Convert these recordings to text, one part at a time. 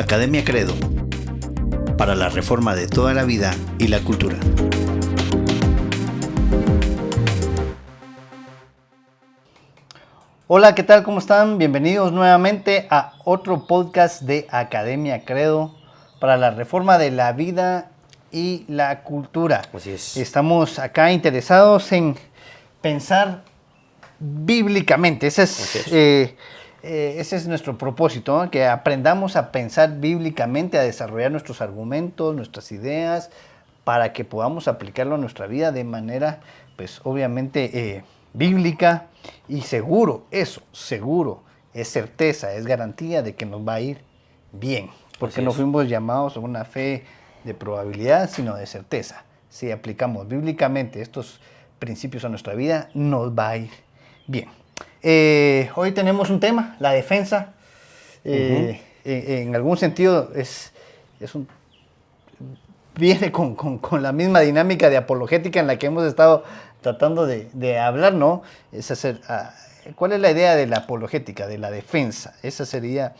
Academia Credo, para la reforma de toda la vida y la cultura. Hola, ¿qué tal? ¿Cómo están? Bienvenidos nuevamente a otro podcast de Academia Credo, para la reforma de la vida y la cultura. Así es. Estamos acá interesados en pensar bíblicamente. Ese es nuestro propósito, ¿no? Que aprendamos a pensar bíblicamente, a desarrollar nuestros argumentos, nuestras ideas, para que podamos aplicarlo a nuestra vida de manera, pues obviamente, bíblica y seguro, es certeza, es garantía de que nos va a ir bien, porque no fuimos llamados a una fe de probabilidad, sino de certeza. Si aplicamos bíblicamente estos principios a nuestra vida, nos va a ir bien. Hoy tenemos un tema, la defensa. En algún sentido viene con la misma dinámica de apologética en la que hemos estado tratando de hablar, ¿no? ¿Cuál es la idea de la apologética, de la defensa? Esa sería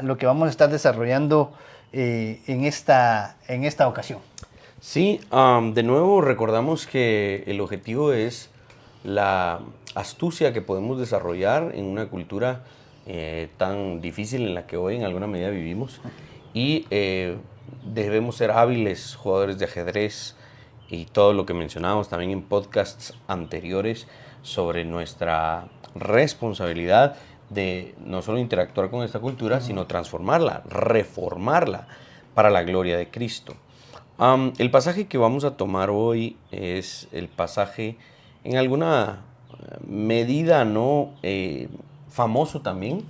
lo que vamos a estar desarrollando en esta ocasión. Sí, de nuevo recordamos que el objetivo es la astucia que podemos desarrollar en una cultura tan difícil en la que hoy en alguna medida vivimos, y debemos ser hábiles jugadores de ajedrez y todo lo que mencionábamos también en podcasts anteriores sobre nuestra responsabilidad de no solo interactuar con esta cultura, sino transformarla, reformarla para la gloria de Cristo. El pasaje que vamos a tomar hoy es el pasaje en alguna medida no famoso también,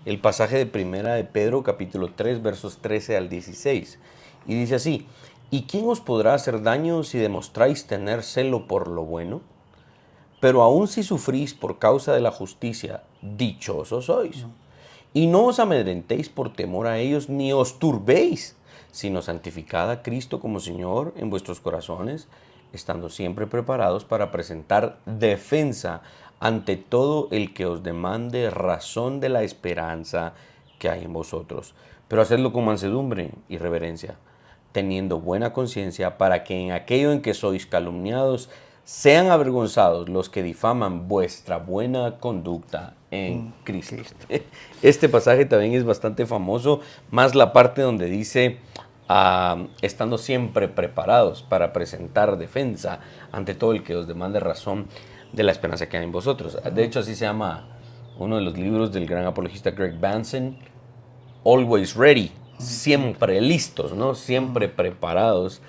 el pasaje de Primera de Pedro, capítulo 3, versos 13 al 16. Y dice así: ¿y quién os podrá hacer daño si demostráis tener celo por lo bueno? Pero aun si sufrís por causa de la justicia, dichosos sois. Y no os amedrentéis por temor a ellos, ni os turbéis, sino santificad a Cristo como Señor en vuestros corazones, estando siempre preparados para presentar defensa ante todo el que os demande razón de la esperanza que hay en vosotros. Pero hacedlo con mansedumbre y reverencia, teniendo buena conciencia, para que en aquello en que sois calumniados sean avergonzados los que difaman vuestra buena conducta en Cristo. Este pasaje también es bastante famoso, más la parte donde dice estando siempre preparados para presentar defensa ante todo el que os demande razón de la esperanza que hay en vosotros. De hecho, así se llama uno de los libros del gran apologista Greg Banson, Always Ready, siempre listos, ¿no? Siempre preparados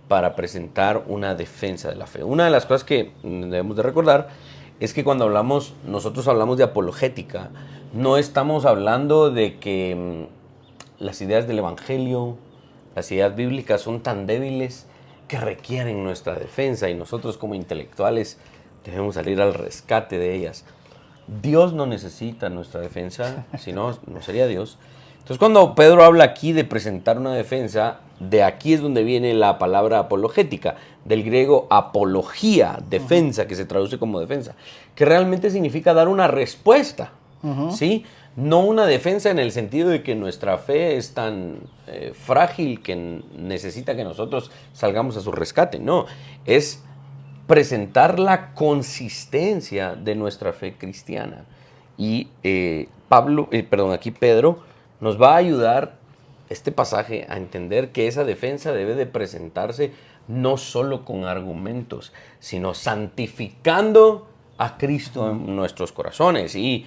para presentar una defensa de la fe. Una de las cosas que debemos de recordar es que cuando nosotros hablamos de apologética, no estamos hablando de que las ideas del evangelio, las ideas bíblicas son tan débiles que requieren nuestra defensa y nosotros como intelectuales debemos salir al rescate de ellas. Dios no necesita nuestra defensa, si no, no sería Dios. Entonces, cuando Pedro habla aquí de presentar una defensa, de aquí es donde viene la palabra apologética, del griego apología, defensa, que se traduce como defensa, que realmente significa dar una respuesta, ¿sí? No una defensa en el sentido de que nuestra fe es tan frágil que necesita que nosotros salgamos a su rescate. No, es presentar la consistencia de nuestra fe cristiana. Y aquí Pedro nos va a ayudar este pasaje a entender que esa defensa debe de presentarse no solo con argumentos, sino santificando a Cristo en nuestros corazones. Y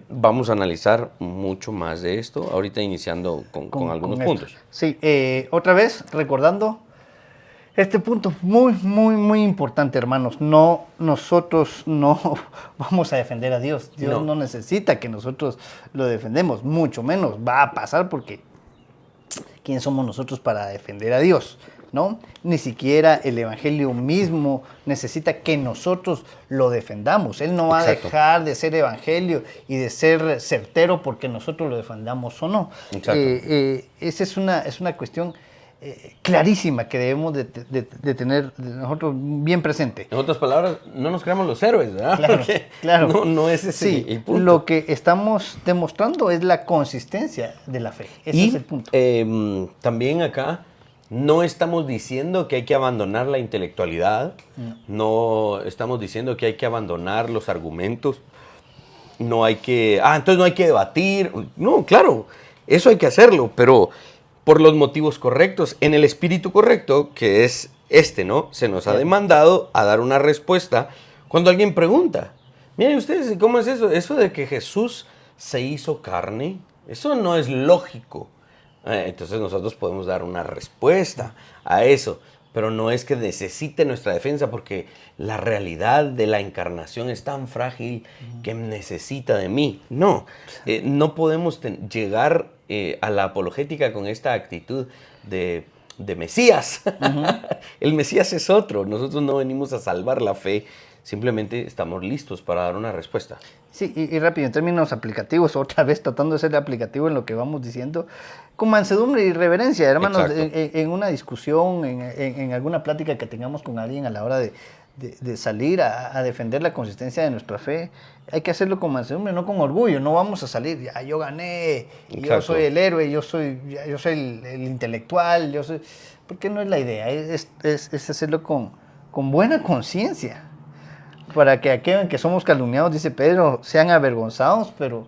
vamos a analizar mucho más de esto, ahorita iniciando con algunos puntos. Sí, otra vez recordando este punto muy, muy, muy importante, hermanos. Nosotros no vamos a defender a Dios. Dios no necesita que nosotros lo defendemos, mucho menos va a pasar, porque ¿quién somos nosotros para defender a Dios? ¿No? Ni siquiera el evangelio mismo necesita que nosotros lo defendamos. Él no va a dejar de ser evangelio y de ser certero porque nosotros lo defendamos o no. Esa es una cuestión clarísima que debemos de tener nosotros bien presente. En otras palabras, no nos creamos los héroes, ¿verdad? Claro, claro. No es ese sí, el punto. Lo que estamos demostrando es la consistencia de la fe. Ese es el punto. También acá no estamos diciendo que hay que abandonar la intelectualidad, no estamos diciendo que hay que abandonar los argumentos, no hay que, entonces no hay que debatir. No, claro, eso hay que hacerlo, pero por los motivos correctos, en el espíritu correcto, que es ¿no? Se nos ha demandado a dar una respuesta cuando alguien pregunta. Miren ustedes, ¿cómo es eso? Eso de que Jesús se hizo carne, eso no es lógico. Entonces nosotros podemos dar una respuesta a eso, pero no es que necesite nuestra defensa, porque la realidad de la encarnación es tan frágil que necesita de mí. No, no podemos llegar a la apologética con esta actitud de Mesías. El Mesías es otro. Nosotros no venimos a salvar la fe, simplemente estamos listos para dar una respuesta. Sí, y rápido, en términos aplicativos, otra vez tratando de ser aplicativo en lo que vamos diciendo, con mansedumbre y reverencia, hermanos, en una discusión, en alguna plática que tengamos con alguien a la hora de salir a defender la consistencia de nuestra fe, hay que hacerlo con mansedumbre, no con orgullo. No vamos a salir, ya yo gané, yo soy el héroe, yo soy el intelectual, porque no es la idea, es hacerlo con buena conciencia, para que aquellos que somos calumniados, dice Pedro, sean avergonzados, pero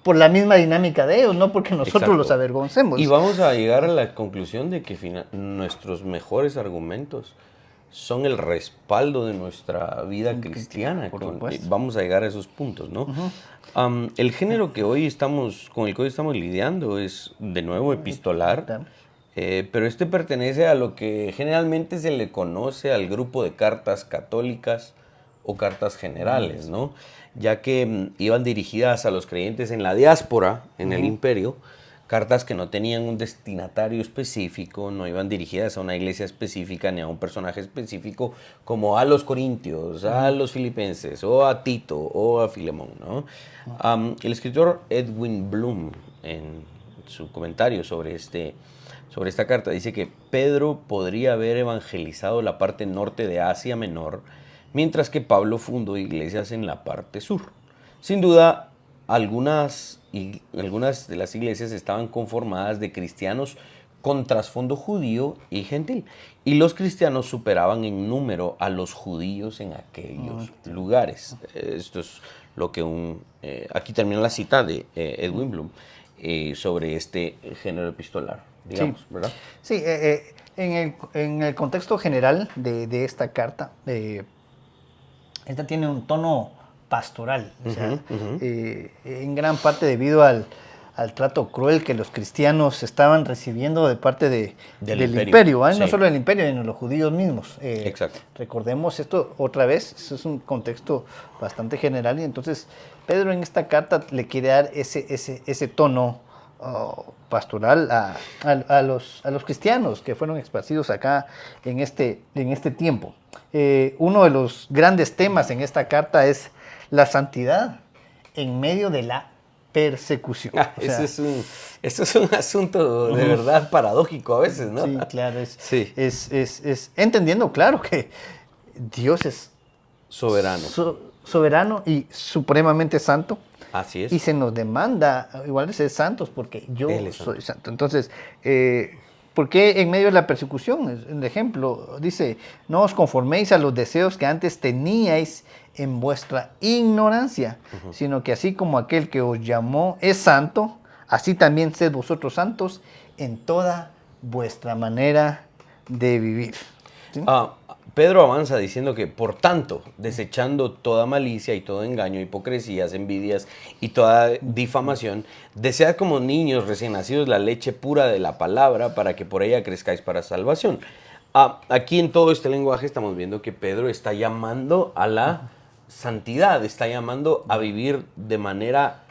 por la misma dinámica de ellos, no porque nosotros los avergoncemos. Y vamos a llegar a la conclusión de que nuestros mejores argumentos son el respaldo de nuestra vida cristiana. Vamos a llegar a esos puntos, ¿no? El género con el que hoy estamos lidiando es, de nuevo, epistolar, pero este pertenece a lo que generalmente se le conoce al grupo de cartas católicas o cartas generales, ¿no? Ya que iban dirigidas a los creyentes en la diáspora, en el imperio, cartas que no tenían un destinatario específico, no iban dirigidas a una iglesia específica ni a un personaje específico, como a los corintios, a los filipenses, o a Tito, o a Filemón, ¿no? El escritor Edwin Bloom, en su comentario sobre esta carta, dice que Pedro podría haber evangelizado la parte norte de Asia Menor, mientras que Pablo fundó iglesias en la parte sur. Sin duda, algunas de las iglesias estaban conformadas de cristianos con trasfondo judío y gentil, y los cristianos superaban en número a los judíos en aquellos lugares. Esto es lo que aquí termina la cita de Edwin Bloom sobre este género epistolar, digamos, ¿verdad? Sí, en el contexto general de esta carta, esta tiene un tono pastoral, o sea, en gran parte debido al trato cruel que los cristianos estaban recibiendo de parte del imperio, ¿eh? Sí. No solo del imperio, sino los judíos mismos. Exacto. Recordemos esto otra vez, eso es un contexto bastante general, y entonces Pedro en esta carta le quiere dar ese tono pastoral a los cristianos que fueron esparcidos acá en este tiempo. Uno de los grandes temas en esta carta es la santidad en medio de la persecución. Eso es un asunto de verdad paradójico a veces, ¿no? Sí, claro. Es entendiendo, claro, que Dios es soberano. Soberano y supremamente santo. Así es. Y se nos demanda igual de ser santos, porque yo soy santo. Entonces, ¿por qué en medio de la persecución? El ejemplo dice, no os conforméis a los deseos que antes teníais en vuestra ignorancia, sino que así como aquel que os llamó es santo, así también sed vosotros santos en toda vuestra manera de vivir. ¿Sí? Pedro avanza diciendo que, por tanto, desechando toda malicia y todo engaño, hipocresías, envidias y toda difamación, desead como niños recién nacidos la leche pura de la palabra, para que por ella crezcáis para salvación. Aquí en todo este lenguaje estamos viendo que Pedro está llamando a la santidad, está llamando a vivir de manera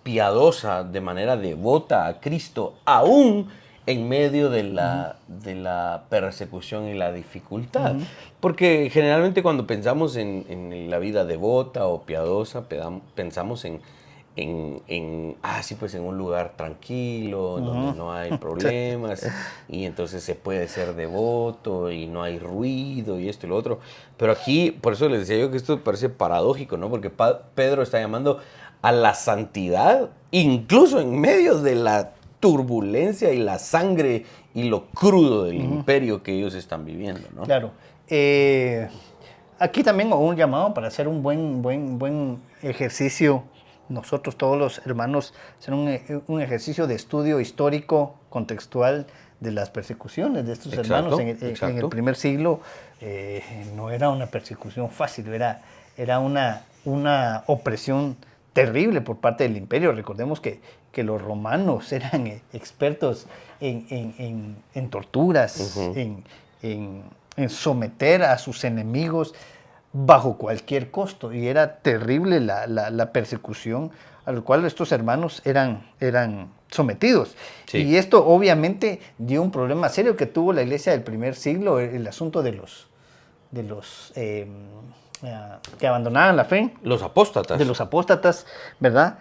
piadosa, de manera devota a Cristo, aún en medio de la persecución y la dificultad. Porque generalmente cuando pensamos en la vida devota o piadosa, pensamos pues en un lugar tranquilo, donde no hay problemas, y entonces se puede ser devoto y no hay ruido y esto y lo otro. Pero aquí, por eso les decía yo que esto parece paradójico, ¿no? Porque Pedro está llamando a la santidad, incluso en medio de la turbulencia y la sangre y lo crudo del imperio que ellos están viviendo, ¿no? Claro. Aquí también un llamado para hacer un buen ejercicio, nosotros todos los hermanos, hacer un ejercicio de estudio histórico, contextual de las persecuciones de estos hermanos en el primer siglo. No era una persecución fácil, era una opresión terrible por parte del imperio. Recordemos que los romanos eran expertos en torturas, en someter a sus enemigos bajo cualquier costo, y era terrible la persecución a la cual estos hermanos eran sometidos. Sí. Y esto obviamente dio un problema serio que tuvo la iglesia del primer siglo, el asunto de los que abandonaban la fe. Los apóstatas. De los apóstatas, ¿verdad?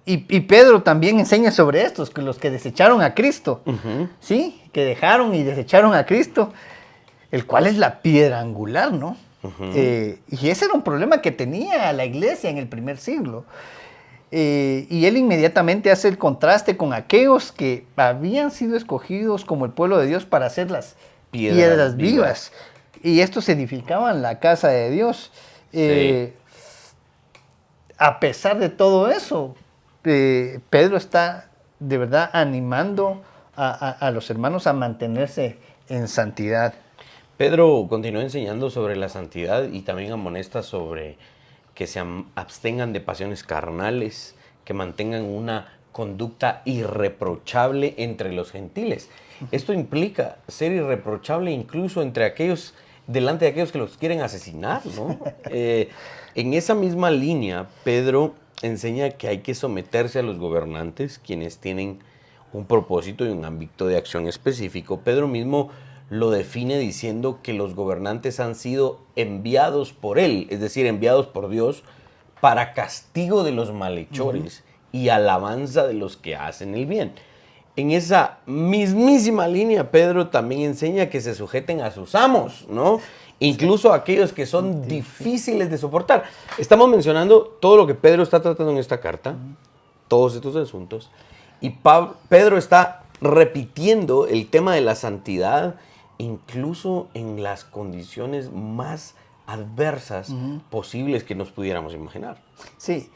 Y Pedro también enseña sobre estos, que los que desecharon a Cristo, ¿sí? Que dejaron y desecharon a Cristo, el cual es la piedra angular, ¿no? Y ese era un problema que tenía la iglesia en el primer siglo. Y él inmediatamente hace el contraste con aquellos que habían sido escogidos como el pueblo de Dios para hacer las piedras vivas. Y estos edificaban la casa de Dios. Sí. A pesar de todo eso, Pedro está de verdad animando a los hermanos a mantenerse en santidad. Pedro continúa enseñando sobre la santidad y también amonesta sobre que se abstengan de pasiones carnales, que mantengan una conducta irreprochable entre los gentiles. Esto implica ser irreprochable incluso delante de aquellos que los quieren asesinar, ¿no? En esa misma línea, Pedro enseña que hay que someterse a los gobernantes, quienes tienen un propósito y un ámbito de acción específico. Pedro mismo lo define diciendo que los gobernantes han sido enviados por él, es decir, enviados por Dios para castigo de los malhechores y alabanza de los que hacen el bien. En esa mismísima línea, Pedro también enseña que se sujeten a sus amos, ¿no? Incluso a aquellos que son difíciles de soportar. Estamos mencionando todo lo que Pedro está tratando en esta carta, todos estos asuntos, y Pedro está repitiendo el tema de la santidad, incluso en las condiciones más adversas posibles que nos pudiéramos imaginar. Sí,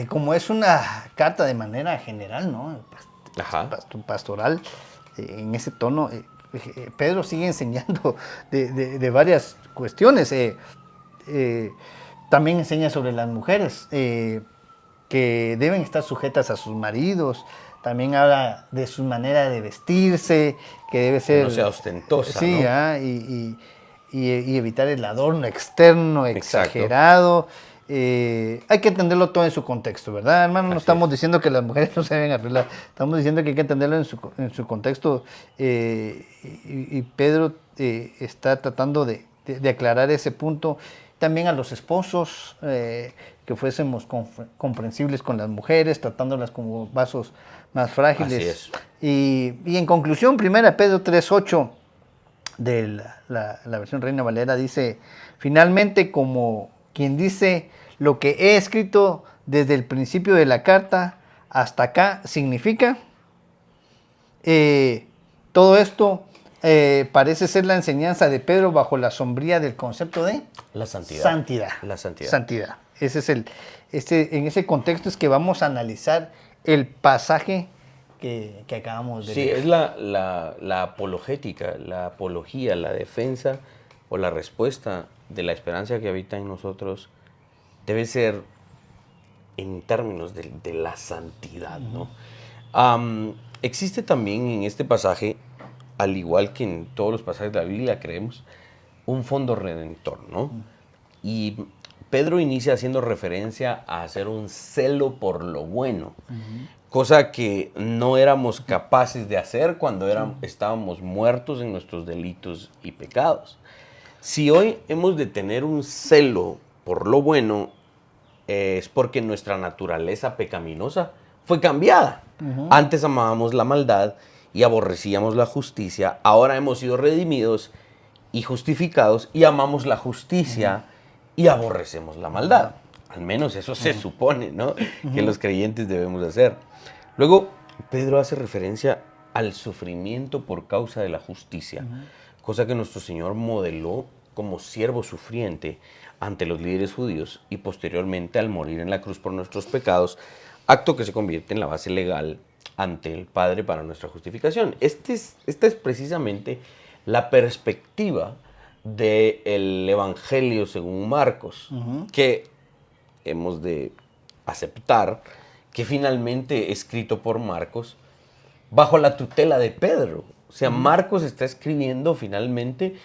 como es una carta de manera general, ¿no? Pastoral, en ese tono, Pedro sigue enseñando de varias cuestiones. También enseña sobre las mujeres, que deben estar sujetas a sus maridos. También habla de su manera de vestirse, que debe ser... Que no sea ostentosa, sí, ¿no? Y evitar el adorno externo exagerado. Hay que entenderlo todo en su contexto, ¿verdad, hermano? No estamos diciendo que las mujeres no se deben arreglar. Estamos diciendo que hay que entenderlo en su contexto. Y Pedro está tratando de aclarar ese punto. También a los esposos, que fuésemos comprensibles con las mujeres, tratándolas como vasos más frágiles. Así es. Y en conclusión, 1 Pedro 3:8 de la versión Reina Valera dice: finalmente, como quien dice, lo que he escrito desde el principio de la carta hasta acá significa, todo esto parece ser la enseñanza de Pedro bajo la sombría del concepto de la santidad. Santidad. Ese es en ese contexto es que vamos a analizar el pasaje que acabamos de leer. Sí, es la apologética, la apología, la defensa o la respuesta de la esperanza que habita en nosotros debe ser en términos de la santidad, ¿no? Existe también en este pasaje, al igual que en todos los pasajes de la Biblia, creemos, un fondo redentor, ¿no? Y Pedro inicia haciendo referencia a hacer un celo por lo bueno, cosa que no éramos capaces de hacer cuando estábamos muertos en nuestros delitos y pecados. Si hoy hemos de tener un celo por lo bueno, es porque nuestra naturaleza pecaminosa fue cambiada. Antes amábamos la maldad y aborrecíamos la justicia. Ahora hemos sido redimidos y justificados y amamos la justicia y aborrecemos la maldad. Al menos eso se supone, ¿no? Que los creyentes debemos hacer. Luego, Pedro hace referencia al sufrimiento por causa de la justicia, cosa que nuestro Señor modeló como siervo sufriente ante los líderes judíos y posteriormente al morir en la cruz por nuestros pecados, acto que se convierte en la base legal ante el Padre para nuestra justificación. Esta es precisamente la perspectiva del Evangelio según Marcos, que hemos de aceptar que finalmente escrito por Marcos bajo la tutela de Pedro. O sea, Marcos está escribiendo finalmente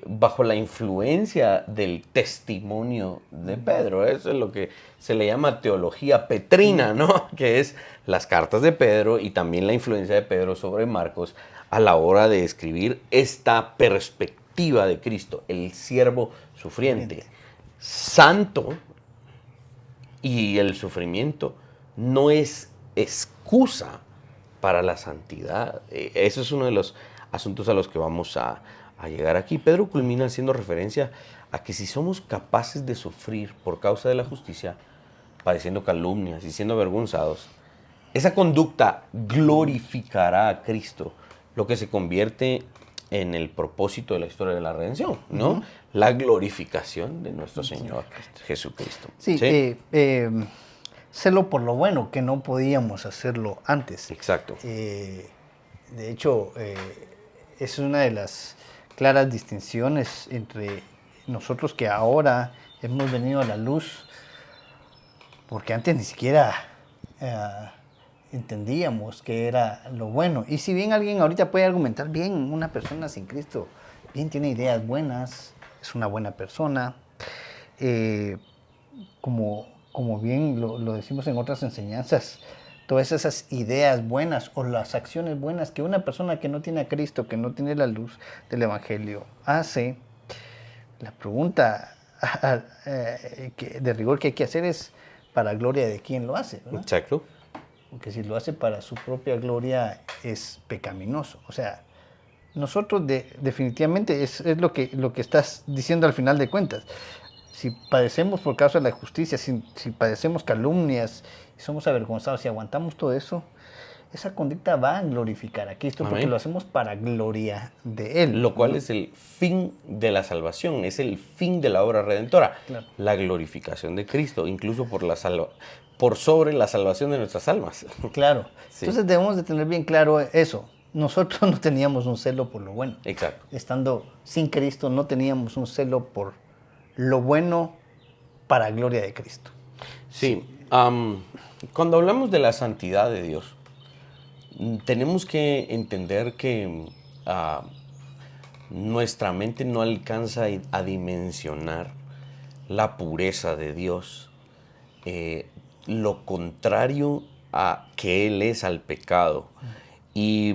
bajo la influencia del testimonio de Pedro. Eso es lo que se le llama teología petrina, ¿no? Que es las cartas de Pedro y también la influencia de Pedro sobre Marcos a la hora de escribir esta perspectiva de Cristo, el siervo sufriente, santo, y el sufrimiento no es excusa para la santidad. Eso es uno de los asuntos a los que vamos a llegar aquí. Pedro culmina haciendo referencia a que si somos capaces de sufrir por causa de la justicia, padeciendo calumnias y siendo avergonzados, esa conducta glorificará a Cristo, lo que se convierte en el propósito de la historia de la redención, ¿no? La glorificación de nuestro Señor Jesucristo. Sí, hacerlo por lo bueno, que no podíamos hacerlo antes. Exacto. De hecho, es una de las claras distinciones entre nosotros que ahora hemos venido a la luz, porque antes ni siquiera entendíamos qué era lo bueno. Y si bien alguien ahorita puede argumentar, bien, una persona sin Cristo, bien tiene ideas buenas, es una buena persona, como bien lo decimos en otras enseñanzas, todas esas ideas buenas o las acciones buenas que una persona que no tiene a Cristo, que no tiene la luz del Evangelio, hace, la pregunta de rigor que hay que hacer es para gloria de quién lo hace, ¿verdad? Exacto. Porque si lo hace para su propia gloria es pecaminoso. O sea, nosotros definitivamente es lo que estás diciendo al final de cuentas. Si padecemos por causa de la justicia, si padecemos calumnias, somos avergonzados y aguantamos todo eso, esa conducta va a glorificar a Cristo. Amén. Porque lo hacemos para gloria de Él. Lo cual es el fin de la salvación, es el fin de la obra redentora. Claro. La glorificación de Cristo, incluso por sobre la salvación de nuestras almas. Claro. Sí. Entonces debemos de tener bien claro eso. Nosotros no teníamos un celo por lo bueno. Exacto. Estando sin Cristo no teníamos un celo por lo bueno para gloria de Cristo. Sí. Cuando hablamos de la santidad de Dios, tenemos que entender que nuestra mente no alcanza a dimensionar la pureza de Dios, lo contrario a que Él es al pecado. Y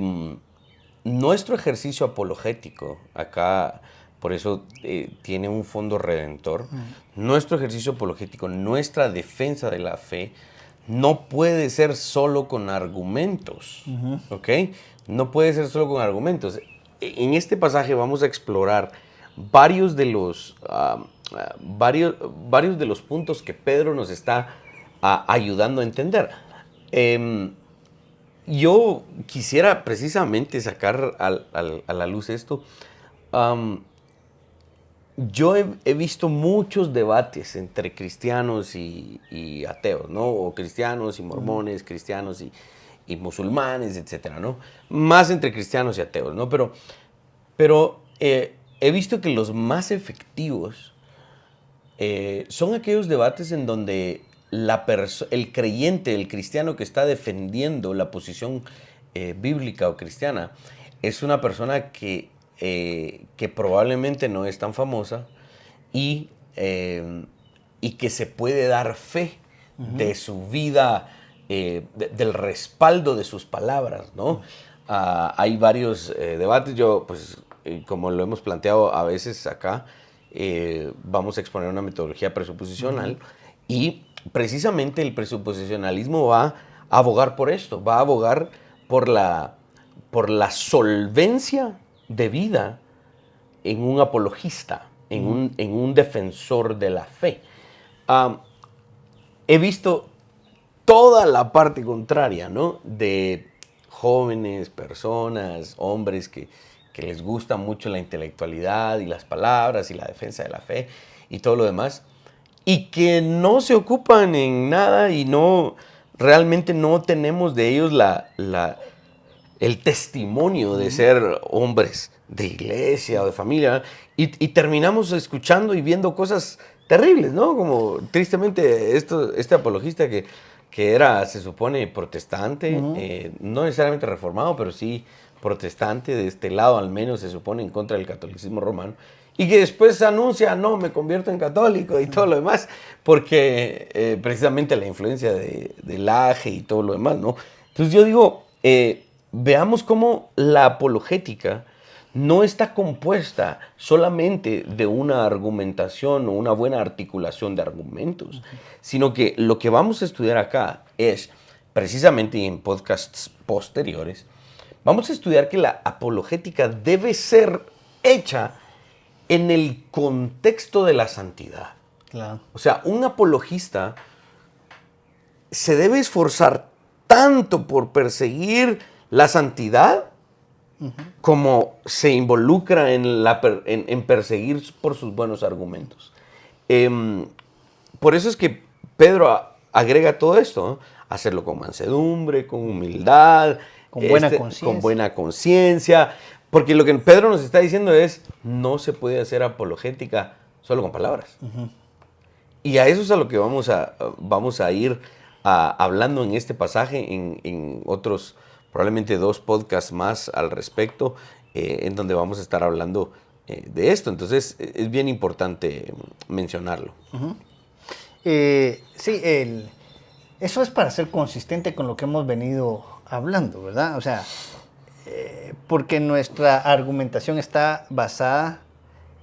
nuestro ejercicio apologético, acá por eso tiene un fondo redentor, nuestro ejercicio apologético, nuestra defensa de la fe, no puede ser solo con argumentos, ¿ok? No puede ser solo con argumentos. En este pasaje vamos a explorar varios de los puntos que Pedro nos está ayudando a entender. Yo quisiera precisamente sacar a la luz esto. Yo he visto muchos debates entre cristianos y ateos, ¿no? O cristianos y mormones, cristianos y musulmanes, etcétera, ¿no? Más entre cristianos y ateos, ¿no? Pero he visto que los más efectivos son aquellos debates en donde el creyente, el cristiano que está defendiendo la posición bíblica o cristiana, es una persona que probablemente no es tan famosa y que se puede dar fe de su vida, del respaldo de sus palabras, ¿no? Hay varios debates. Yo, pues, como lo hemos planteado a veces acá, vamos a exponer una metodología presuposicional Y precisamente el presuposicionalismo va a abogar por esto, va a abogar por la solvencia de vida en un apologista, en un defensor de la fe. He visto toda la parte contraria, ¿no? De jóvenes, personas, hombres que les gusta mucho la intelectualidad y las palabras y la defensa de la fe y todo lo demás, y que no se ocupan en nada y realmente no tenemos de ellos el testimonio de ser hombres de iglesia o de familia, y terminamos escuchando y viendo cosas terribles, ¿no? Como tristemente este apologista que era, se supone, protestante, no necesariamente reformado, pero sí protestante, de este lado al menos se supone, en contra del catolicismo romano, y que después anuncia, no, me convierto en católico y todo lo demás, porque precisamente la influencia del AGE y todo lo demás, ¿no? Entonces yo digo, veamos cómo la apologética no está compuesta solamente de una argumentación o una buena articulación de argumentos, sino que lo que vamos a estudiar acá es, precisamente en podcasts posteriores, vamos a estudiar que la apologética debe ser hecha en el contexto de la santidad. Claro. O sea, un apologista se debe esforzar tanto por perseguir la santidad como se involucra en perseguir por sus buenos argumentos. Por eso es que Pedro agrega todo esto, ¿no? Hacerlo con mansedumbre, con humildad, con buena conciencia, porque lo que Pedro nos está diciendo es, no se puede hacer apologética solo con palabras. Y a eso es a lo que vamos a ir hablando en este pasaje, en otros, probablemente 2 podcasts más al respecto, en donde vamos a estar hablando de esto. Entonces, es bien importante mencionarlo. Sí, eso es para ser consistente con lo que hemos venido hablando, ¿verdad? O sea, porque nuestra argumentación está basada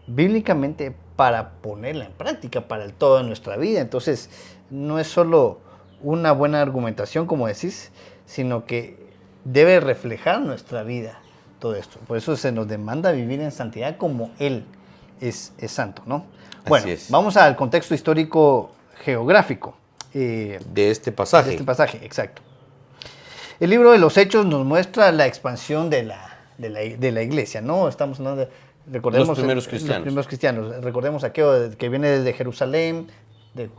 bíblicamente para ponerla en práctica para el todo de nuestra vida. Entonces, no es solo una buena argumentación, como decís, sino que debe reflejar nuestra vida todo esto. Por eso se nos demanda vivir en santidad como Él es santo, ¿no? Bueno, vamos al contexto histórico geográfico. De este pasaje. De este pasaje, exacto. El libro de los Hechos nos muestra la expansión de la iglesia, ¿no? Estamos hablando de, recordemos, los primeros cristianos. Recordemos aquello que viene desde Jerusalén, de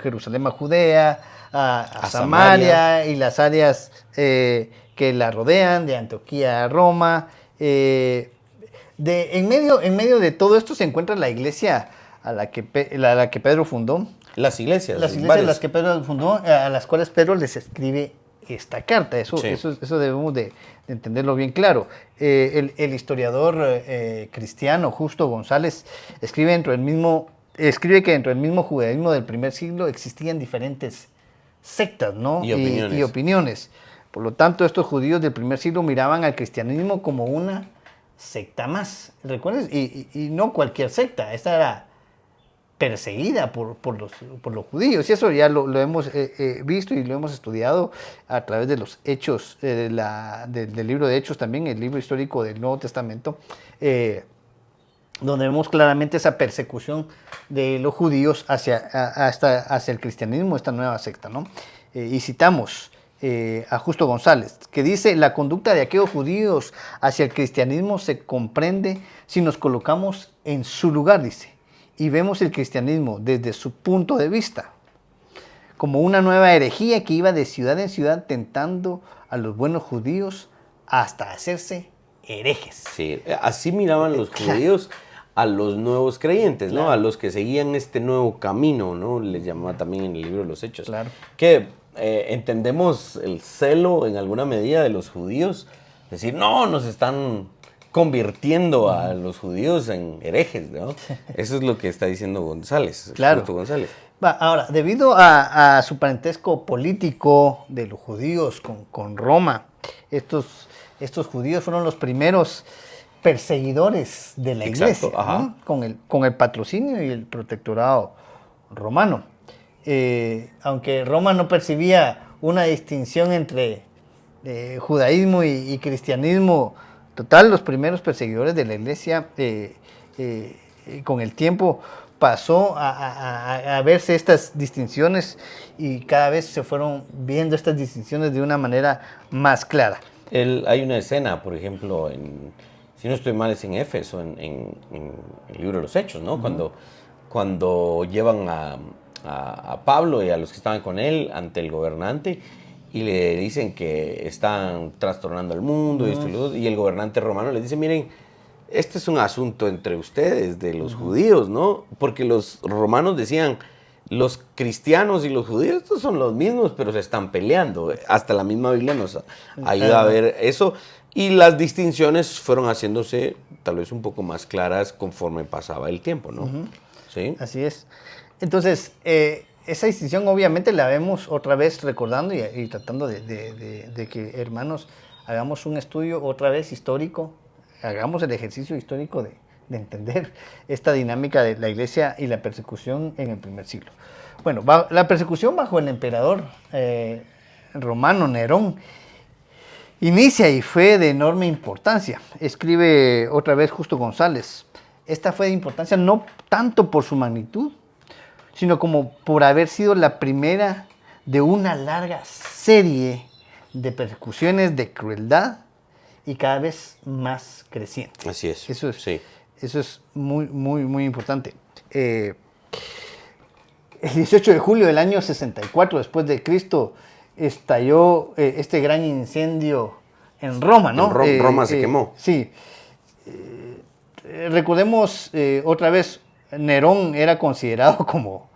Jerusalén a Judea, a Samaria y las áreas que la rodean, de Antioquía a Roma. En medio de todo esto se encuentra la iglesia a la que Pedro fundó. Las iglesias a las que Pedro fundó, a las cuales Pedro les escribe esta carta. Eso debemos de entenderlo bien claro. El historiador cristiano Justo González escribe que dentro del mismo judaísmo del primer siglo existían diferentes sectas, ¿no? Y opiniones. Por lo tanto, estos judíos del primer siglo miraban al cristianismo como una secta más. ¿Recuerdas? Y no cualquier secta. Esta era perseguida por los judíos. Y eso ya lo hemos visto y lo hemos estudiado a través de los hechos, del libro de Hechos también, el libro histórico del Nuevo Testamento, donde vemos claramente esa persecución de los judíos hacia el cristianismo, esta nueva secta, ¿no? Y citamos a Justo González, que dice: la conducta de aquellos judíos hacia el cristianismo se comprende si nos colocamos en su lugar, dice, y vemos el cristianismo desde su punto de vista, como una nueva herejía que iba de ciudad en ciudad tentando a los buenos judíos hasta hacerse herejes. Sí, así miraban los judíos a los nuevos creyentes, ¿no? Claro. A los que seguían este nuevo camino, ¿no? Les llamaba también en el libro de los Hechos. Claro. Que entendemos el celo en alguna medida de los judíos, decir, no, nos están convirtiendo a los judíos en herejes, ¿no? Eso es lo que está diciendo González. Claro. González. Ahora, debido a su parentesco político de los judíos con Roma, estos judíos fueron los primeros perseguidores de la iglesia, ¿no? Con el patrocinio y el protectorado romano. aunque Roma no percibía una distinción entre judaísmo y cristianismo total, los primeros perseguidores de la iglesia con el tiempo pasó a verse estas distinciones y cada vez se fueron viendo estas distinciones de una manera más clara. Hay una escena, por ejemplo, si no estoy mal, es en Éfeso, en el libro de los Hechos, ¿no? Cuando llevan a Pablo y a los que estaban con él ante el gobernante y le dicen que están trastornando el mundo y el gobernante romano le dice, miren, este es un asunto entre ustedes, de los judíos, ¿no? Porque los romanos decían, los cristianos y los judíos estos son los mismos, pero se están peleando. Hasta la misma Biblia nos ayuda a ver eso. Y las distinciones fueron haciéndose tal vez un poco más claras conforme pasaba el tiempo, ¿no? ¿Sí? Así es. Entonces, esa distinción obviamente la vemos otra vez recordando y tratando de que, hermanos, hagamos un estudio otra vez histórico, hagamos el ejercicio histórico de entender esta dinámica de la iglesia y la persecución en el primer siglo. Bueno, la persecución bajo el emperador romano Nerón inicia y fue de enorme importancia. Escribe otra vez Justo González. Esta fue de importancia no tanto por su magnitud, sino como por haber sido la primera de una larga serie de persecuciones de crueldad y cada vez más creciente. Así es. Eso es muy, muy, muy importante. El 18 de julio del año 64 después de Cristo estalló este gran incendio en Roma, ¿no? Roma se quemó. Sí. Recordemos otra vez, Nerón era considerado como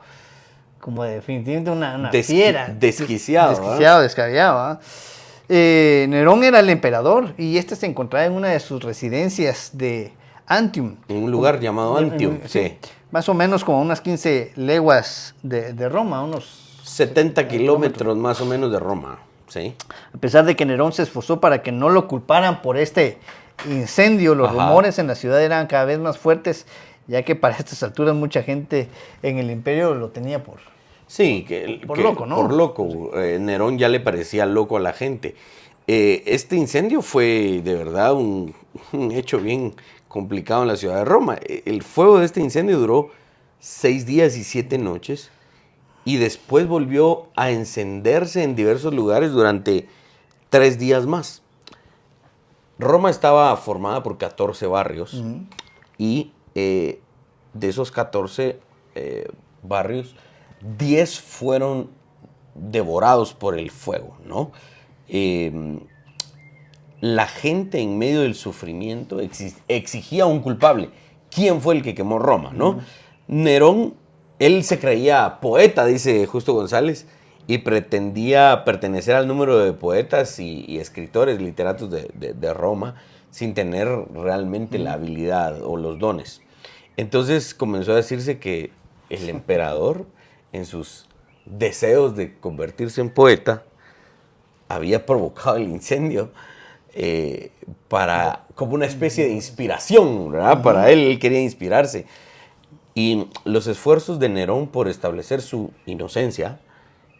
definitivamente una fiera. Desquiciado, descabellado. Nerón era el emperador y este se encontraba en una de sus residencias de Antium. En un lugar llamado Antium, sí. Más o menos como unas 15 leguas de Roma, unos 70 kilómetros más o menos de Roma, sí. A pesar de que Nerón se esforzó para que no lo culparan por este incendio, los rumores en la ciudad eran cada vez más fuertes, ya que para estas alturas mucha gente en el imperio lo tenía por loco, ¿no? Por loco. Nerón ya le parecía loco a la gente. Este incendio fue de verdad un hecho bien complicado en la ciudad de Roma. El fuego de este incendio duró 6 días y 7 noches y después volvió a encenderse en diversos lugares durante 3 días más. Roma estaba formada por 14 barrios y de esos 14 barrios, 10 fueron devorados por el fuego, ¿no? La gente en medio del sufrimiento exigía un culpable. ¿Quién fue el que quemó Roma, no? Nerón, él se creía poeta, dice Justo González, y pretendía pertenecer al número de poetas y escritores, literatos de Roma, sin tener realmente la habilidad o los dones. Entonces comenzó a decirse que el emperador, en sus deseos de convertirse en poeta, había provocado el incendio como una especie de inspiración, ¿verdad? Para él quería inspirarse. Y los esfuerzos de Nerón por establecer su inocencia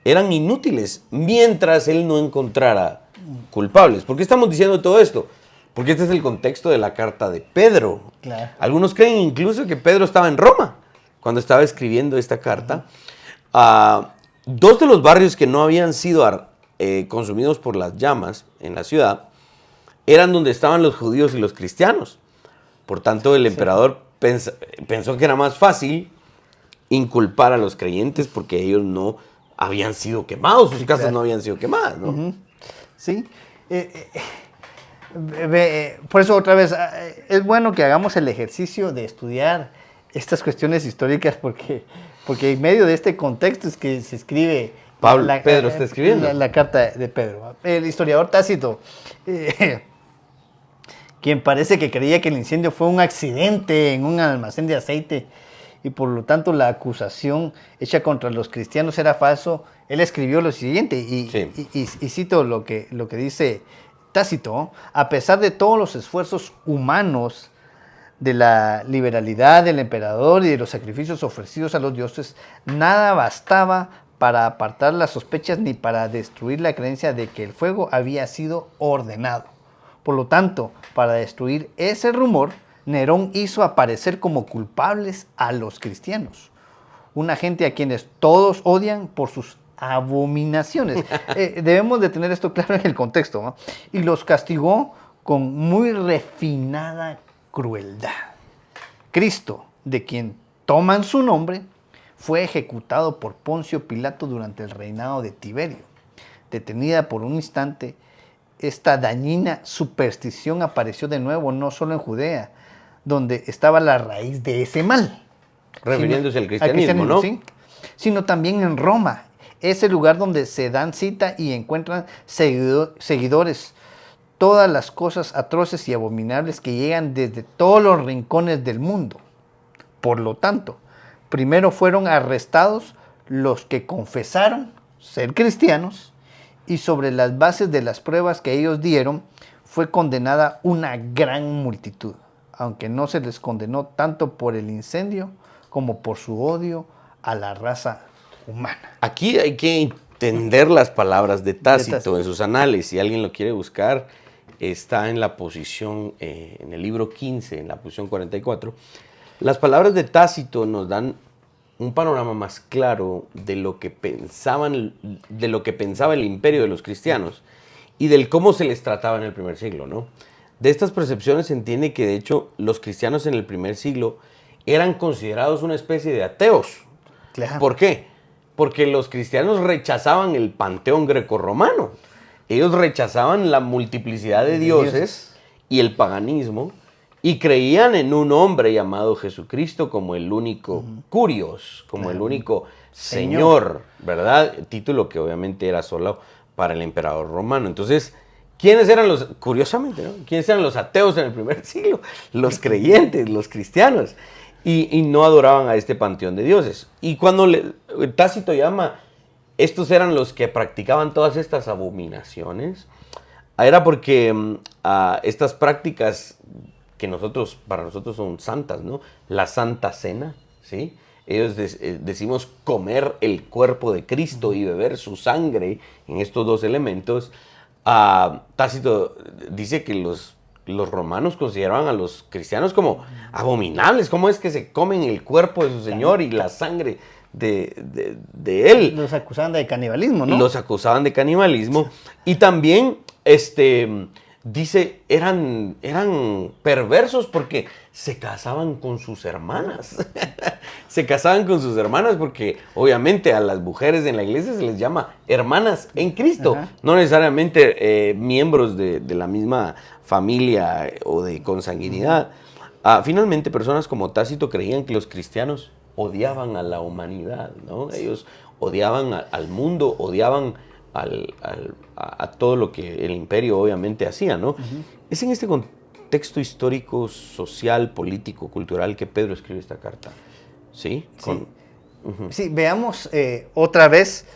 eran inútiles mientras él no encontrara culpables. ¿Por qué estamos diciendo todo esto? Porque este es el contexto de la carta de Pedro. Claro. Algunos creen incluso que Pedro estaba en Roma cuando estaba escribiendo esta carta. Dos de los barrios que no habían sido consumidos por las llamas en la ciudad eran donde estaban los judíos y los cristianos. Por tanto, el emperador pensó que era más fácil inculpar a los creyentes porque ellos no habían sido quemados, sus casas no habían sido quemadas, ¿no? Sí. Por eso otra vez, es bueno que hagamos el ejercicio de estudiar estas cuestiones históricas porque en medio de este contexto es que se escribe Pedro está escribiendo la carta de Pedro. El historiador Tácito, quien parece que creía que el incendio fue un accidente en un almacén de aceite y por lo tanto la acusación hecha contra los cristianos era falso, él escribió lo siguiente y cito lo que dice Tácito: a pesar de todos los esfuerzos humanos de la liberalidad del emperador y de los sacrificios ofrecidos a los dioses, nada bastaba para apartar las sospechas ni para destruir la creencia de que el fuego había sido ordenado. Por lo tanto, para destruir ese rumor, Nerón hizo aparecer como culpables a los cristianos, una gente a quienes todos odian por sus abominaciones. Debemos de tener esto claro en el contexto, ¿no? Y los castigó con muy refinada crueldad. Cristo, de quien toman su nombre, fue ejecutado por Poncio Pilato durante el reinado de Tiberio. Detenida por un instante, esta dañina superstición apareció de nuevo no solo en Judea, donde estaba la raíz de ese mal. Refiriéndose al cristianismo, ¿no? Sí, sino también en Roma, ese lugar donde se dan cita y encuentran seguidores. Todas las cosas atroces y abominables que llegan desde todos los rincones del mundo. Por lo tanto, primero fueron arrestados los que confesaron ser cristianos y sobre las bases de las pruebas que ellos dieron fue condenada una gran multitud, aunque no se les condenó tanto por el incendio como por su odio a la raza humana. Aquí hay que entender las palabras de Tácito en sus anales. Si alguien lo quiere buscar, está en la posición, en el libro 15, en la posición 44. Las palabras de Tácito nos dan un panorama más claro de lo que pensaba el imperio de los cristianos y del cómo se les trataba en el primer siglo, ¿no? De estas percepciones se entiende que, de hecho, los cristianos en el primer siglo eran considerados una especie de ateos. Claro. ¿Por qué? Porque los cristianos rechazaban el panteón grecorromano. Ellos rechazaban la multiplicidad de dioses y el paganismo y creían en un hombre llamado Jesucristo como el único Curios, como el único Señor, ¿verdad? Título que obviamente era solo para el emperador romano. Entonces, ¿quiénes eran curiosamente, ¿no? ¿Quiénes eran los ateos en el primer siglo? Los creyentes, los cristianos. Y no adoraban a este panteón de dioses. Y cuando Tácito llama, estos eran los que practicaban todas estas abominaciones, era porque estas prácticas que para nosotros son santas, ¿no? La Santa Cena, ¿sí? Ellos decimos comer el cuerpo de Cristo y beber su sangre en estos dos elementos. Tácito dice que los romanos consideraban a los cristianos como abominables. ¿Cómo es que se comen el cuerpo de su Señor y la sangre de Él? Los acusaban de canibalismo, ¿no? Los acusaban de canibalismo. Y también, dice, eran perversos porque se casaban con sus hermanas. Se casaban con sus hermanas porque obviamente a las mujeres en la iglesia se les llama hermanas en Cristo. Ajá. No necesariamente miembros de la misma familia o de consanguinidad. Finalmente, personas como Tácito creían que los cristianos odiaban a la humanidad, ¿no? Ellos odiaban al mundo, odiaban a todo lo que el imperio obviamente hacía, ¿no? Uh-huh. Es en este contexto histórico, social, político, cultural que Pedro escribe esta carta. ¿Sí? Sí, veamos otra vez,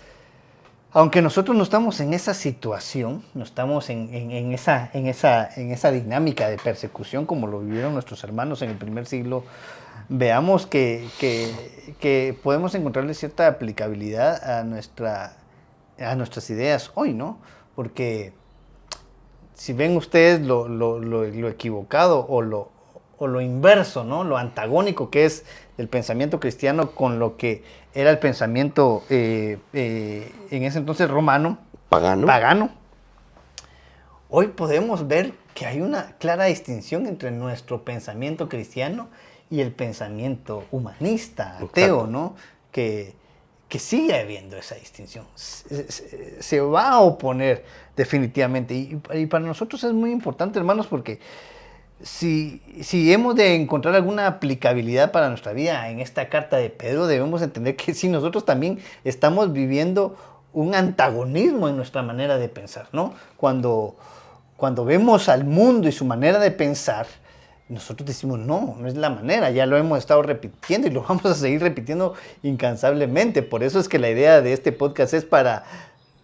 aunque nosotros no estamos en esa situación, no estamos en esa dinámica de persecución como lo vivieron nuestros hermanos en el primer siglo, veamos que podemos encontrarle cierta aplicabilidad a nuestras ideas hoy, ¿no? Porque si ven ustedes lo equivocado o lo inverso, ¿no? Lo antagónico que es el pensamiento cristiano con lo que era el pensamiento en ese entonces romano, pagano. Hoy podemos ver que hay una clara distinción entre nuestro pensamiento cristiano y el pensamiento humanista, ateo, ¿no? Que sigue habiendo esa distinción. Se va a oponer definitivamente. Y para nosotros es muy importante, hermanos, porque si hemos de encontrar alguna aplicabilidad para nuestra vida en esta carta de Pedro, debemos entender que sí, nosotros también estamos viviendo un antagonismo en nuestra manera de pensar, ¿no? Cuando vemos al mundo y su manera de pensar, nosotros decimos, no es la manera, ya lo hemos estado repitiendo y lo vamos a seguir repitiendo incansablemente. Por eso es que la idea de este podcast es para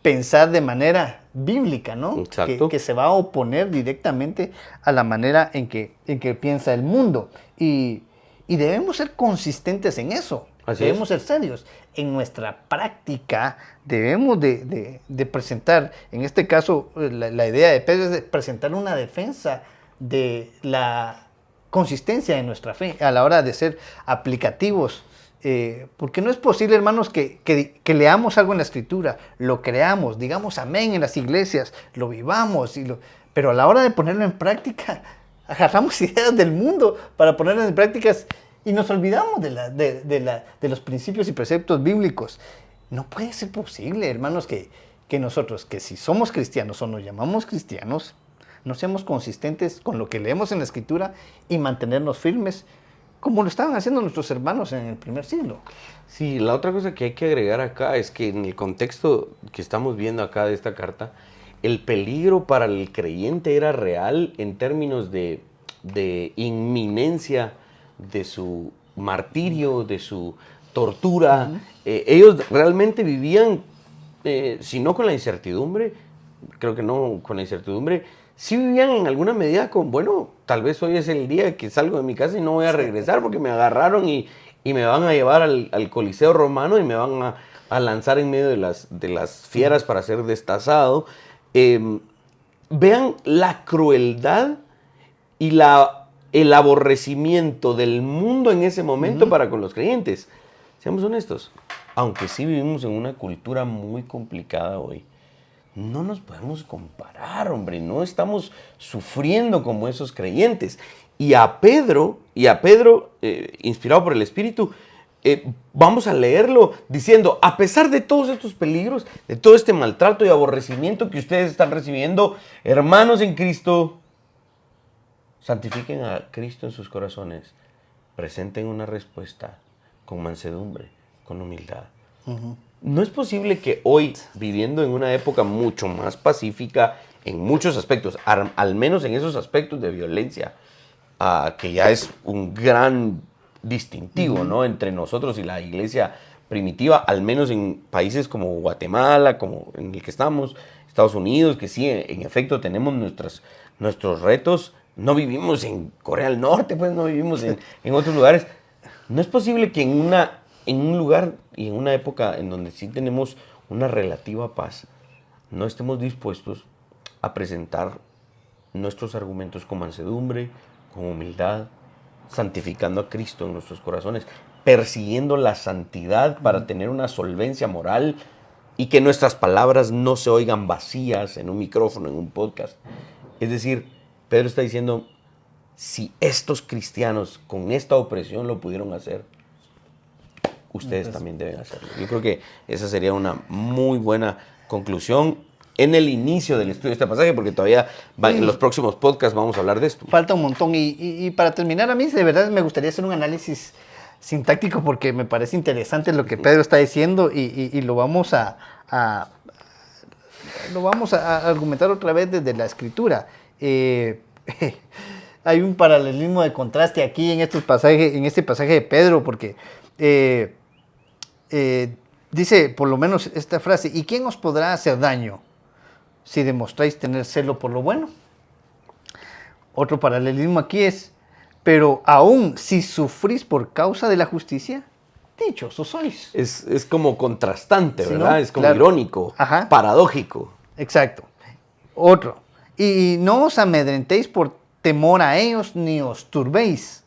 pensar de manera bíblica, ¿no? Exacto. Que se va a oponer directamente a la manera en que piensa el mundo. Y debemos ser consistentes en eso. Debemos ser serios. En nuestra práctica debemos de presentar, en este caso, la idea de Pedro es de presentar una defensa de la consistencia de nuestra fe a la hora de ser aplicativos. Porque no es posible, hermanos, que leamos algo en la Escritura, lo creamos, digamos amén en las iglesias, lo vivamos, pero a la hora de ponerlo en práctica, agarramos ideas del mundo para ponerlas en prácticas y nos olvidamos de los principios y preceptos bíblicos. No puede ser posible, hermanos, que nosotros, que si somos cristianos o nos llamamos cristianos, no seamos consistentes con lo que leemos en la Escritura y mantenernos firmes, como lo estaban haciendo nuestros hermanos en el primer siglo. Sí, la otra cosa que hay que agregar acá es que en el contexto que estamos viendo acá de esta carta, el peligro para el creyente era real en términos de inminencia de su martirio, de su tortura. Ellos realmente vivían, si no con la incertidumbre, creo que no con la incertidumbre, sí vivían en alguna medida con, bueno, tal vez hoy es el día que salgo de mi casa y no voy a regresar porque me agarraron y me van a llevar al Coliseo Romano y me van a lanzar en medio de las fieras para ser destazado. Vean la crueldad y el aborrecimiento del mundo en ese momento para con los creyentes. Seamos honestos, aunque sí vivimos en una cultura muy complicada hoy, no nos podemos comparar, hombre, no estamos sufriendo como esos creyentes. Y a Pedro, inspirado por el Espíritu, vamos a leerlo diciendo, a pesar de todos estos peligros, de todo este maltrato y aborrecimiento que ustedes están recibiendo, hermanos en Cristo, santifiquen a Cristo en sus corazones, presenten una respuesta con mansedumbre, con humildad. No es posible que hoy, viviendo en una época mucho más pacífica en muchos aspectos, al menos en esos aspectos de violencia, que ya es un gran distintivo, ¿no?, entre nosotros y la iglesia primitiva, al menos en países como Guatemala, como en el que estamos, Estados Unidos, que sí, en efecto tenemos nuestros retos. No vivimos en Corea del Norte, pues no vivimos en otros lugares. No es posible que en un lugar y en una época en donde sí tenemos una relativa paz, no estemos dispuestos a presentar nuestros argumentos con mansedumbre, con humildad, santificando a Cristo en nuestros corazones, persiguiendo la santidad para tener una solvencia moral y que nuestras palabras no se oigan vacías en un micrófono, en un podcast. Es decir, Pedro está diciendo, si estos cristianos con esta opresión lo pudieron hacer, ustedes también deben hacerlo. Yo creo que esa sería una muy buena conclusión en el inicio del estudio de este pasaje, porque todavía en los próximos podcasts vamos a hablar de esto. Falta un montón. Y para terminar, a mí de verdad me gustaría hacer un análisis sintáctico porque me parece interesante lo que Pedro está diciendo y lo vamos a argumentar otra vez desde la Escritura. Hay un paralelismo de contraste aquí en este pasaje de Pedro, porque dice por lo menos esta frase: ¿y quién os podrá hacer daño si demostráis tener celo por lo bueno? Otro paralelismo aquí es: pero aún si sufrís por causa de la justicia, dichosos sois. Es como contrastante, ¿Sí, ¿verdad? no? Es como Claro. irónico, Ajá. paradójico. Exacto. Otro: y no os amedrentéis por temor a ellos, ni os turbéis,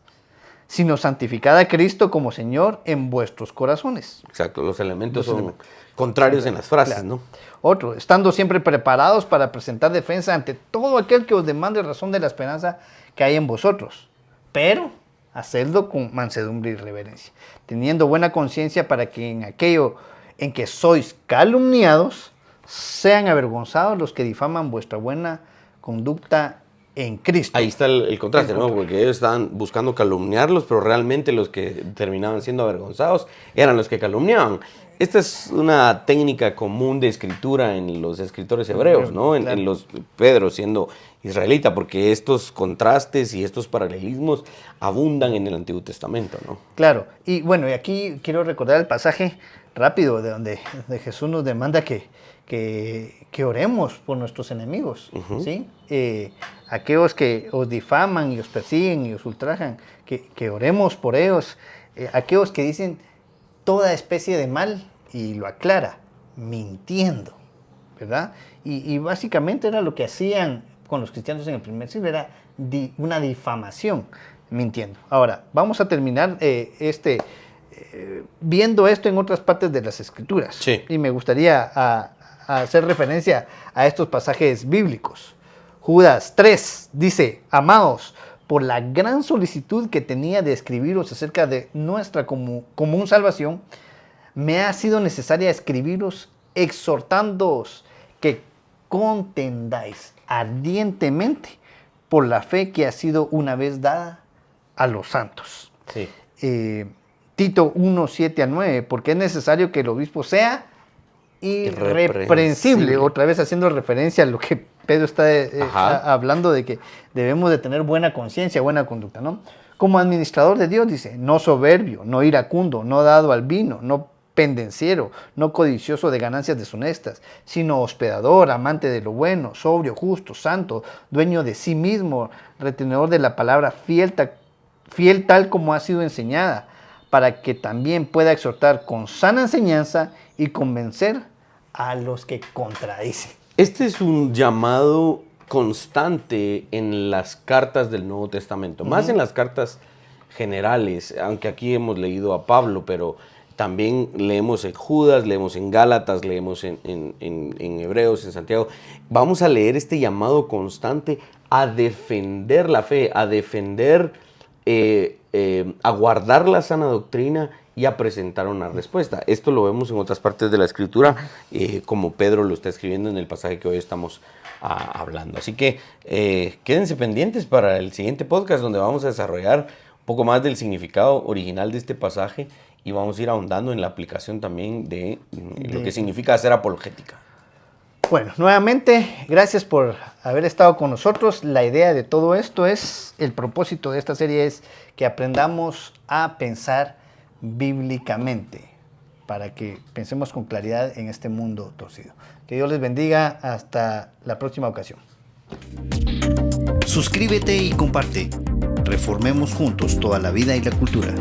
sino santificad a Cristo como Señor en vuestros corazones. Exacto, los elementos son contrarios en las frases, Claro. ¿no? Otro: estando siempre preparados para presentar defensa ante todo aquel que os demande razón de la esperanza que hay en vosotros, pero hacedlo con mansedumbre y reverencia, teniendo buena conciencia, para que en aquello en que sois calumniados sean avergonzados los que difaman vuestra buena conducta en Cristo. Ahí está el contraste, ¿no? Porque ellos estaban buscando calumniarlos, pero realmente los que terminaban siendo avergonzados eran los que calumniaban. Esta es una técnica común de escritura en los escritores hebreos, ¿no? Claro. En los Pedro siendo israelita, porque estos contrastes y estos paralelismos abundan en el Antiguo Testamento, ¿no? Claro. Y bueno, y aquí quiero recordar el pasaje rápido de donde Jesús nos demanda que que oremos por nuestros enemigos, Ujú. ¿sí? Aquellos que os difaman y os persiguen y os ultrajan, que oremos por ellos. Aquellos que dicen toda especie de mal y lo aclara, mintiendo, ¿verdad? Y básicamente era lo que hacían con los cristianos en el primer siglo, era una difamación, mintiendo. Ahora, vamos a terminar viendo esto en otras partes de las Escrituras. Sí. Y me gustaría a hacer referencia a estos pasajes bíblicos. Judas 3 dice: amados, por la gran solicitud que tenía de escribiros acerca de nuestra común salvación, me ha sido necesaria escribiros exhortándoos que contendáis ardientemente por la fe que ha sido una vez dada a los santos. Sí. Tito 1, 7-9, porque es necesario que el obispo sea irreprensible. Otra vez haciendo referencia a lo que Pedro está hablando de que debemos de tener buena conciencia, buena conducta, ¿no? Como administrador de Dios, dice, no soberbio, no iracundo, no dado al vino, no pendenciero, no codicioso de ganancias deshonestas, sino hospedador, amante de lo bueno, sobrio, justo, santo, dueño de sí mismo, retenedor de la palabra, fiel tal como ha sido enseñada, para que también pueda exhortar con sana enseñanza y convencer a los que contradicen. Este es un llamado constante en las cartas del Nuevo Testamento, más en las cartas generales, aunque aquí hemos leído a Pablo, pero también leemos en Judas, leemos en Gálatas, leemos en Hebreos, en Santiago. Vamos a leer este llamado constante a defender la fe, a defender, a guardar la sana doctrina y a presentar una respuesta. Esto lo vemos en otras partes de la Escritura, como Pedro lo está escribiendo en el pasaje que hoy estamos hablando. Así que quédense pendientes para el siguiente podcast, donde vamos a desarrollar un poco más del significado original de este pasaje y vamos a ir ahondando en la aplicación también de lo que significa hacer apologética. Bueno, nuevamente, gracias por haber estado con nosotros. La idea de todo esto es, el propósito de esta serie es que aprendamos a pensar bíblicamente, para que pensemos con claridad en este mundo torcido. Que Dios les bendiga. Hasta la próxima ocasión. Suscríbete y comparte. Reformemos juntos toda la vida y la cultura.